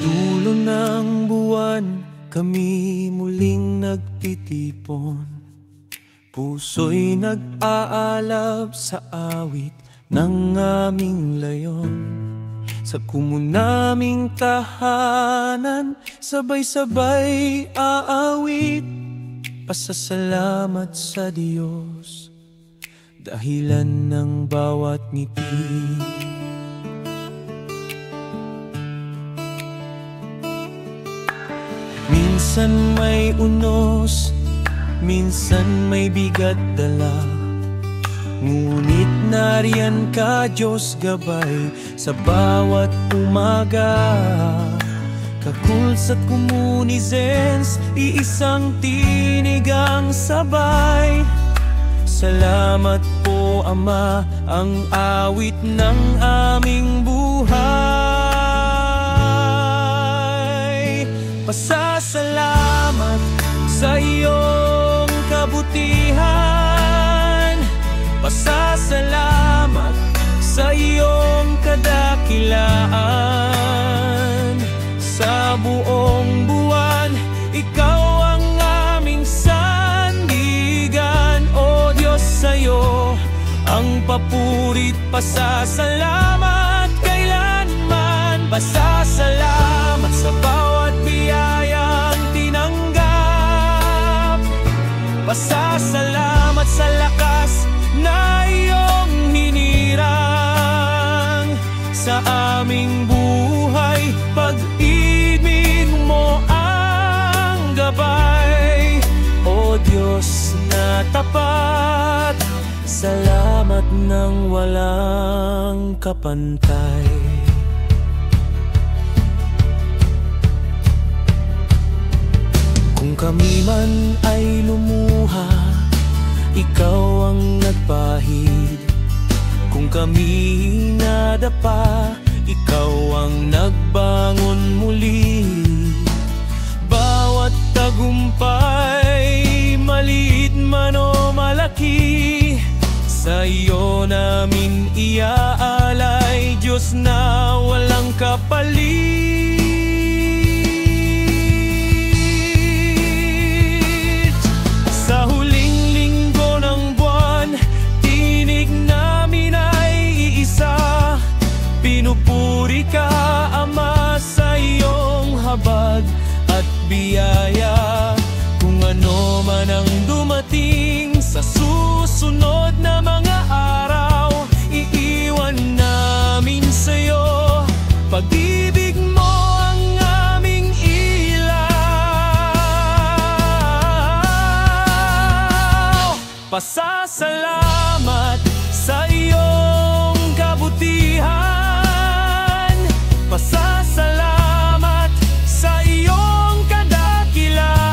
Dulo ng buwan, kami muling nagtitipon. Puso'y nag-aalab sa awit ng aming layon. Sa kumunaming tahanan, sabay-sabay aawit. Pasasalamat sa Diyos, dahilan ng bawat ngiti. Minsan may unos, minsan may bigat dala, ngunit nariyan ka, Diyos, gabay sa bawat umaga. Kakuls at Komunizens, iisang tinigang sabay. Salamat po, Ama, ang awit ng aming buhay. Pasasalamat sa iyong kabutihan. Pasasalamat sa iyong kadakilaan. Sa buong buwan, ikaw ang aming sandigan. O Diyos, sa'yo ang papurit. Pasasalamat kailanman. Pasasalamat sa bawat biyayang tinanggap. Pasasalamat sa lakas na iyong hinirang. Sa aming buhay, pag-ibig mo ang gabay. O Diyos na tapat, salamat ng walang kapantay. Kung kami man ay lumuha, ikaw ang nagpahid. Kung kami nadapa, ikaw ang nagbangon muli. Bawat tagumpay, maliit man o malaki, sa iyo namin iaalay, Diyos na walang kapalit. Sa huling linggo ng buwan, tinig namin ay iisa. Pinupuri ka, Ama, sa iyong habag at biyaya. Kung ano man ang dumating sa susunod na mga araw, iiwan namin sa iyo. Pag-ibig mo ang aming ilaw. Pasasalamat sa iyong kabutihan. Pasasalamat sa iyong kadakilaan.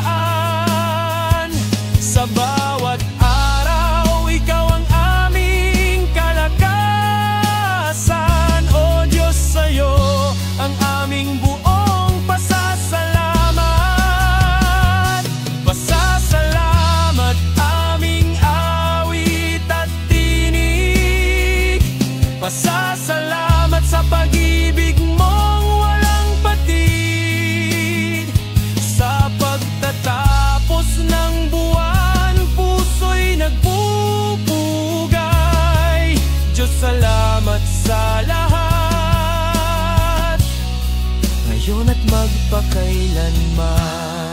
Sa bawat araw, ikaw ang aming kalakasan. O Diyos, sa'yo ang aming buong pasasalamat. Pasasalamat, aming awit at tinig. Pasasalamat sa pag-ibig mong walang patid. Sa pagtatapos ng buwan, puso'y nagpupugay. Diyos, salamat sa lahat, ngayon at magpakailanman.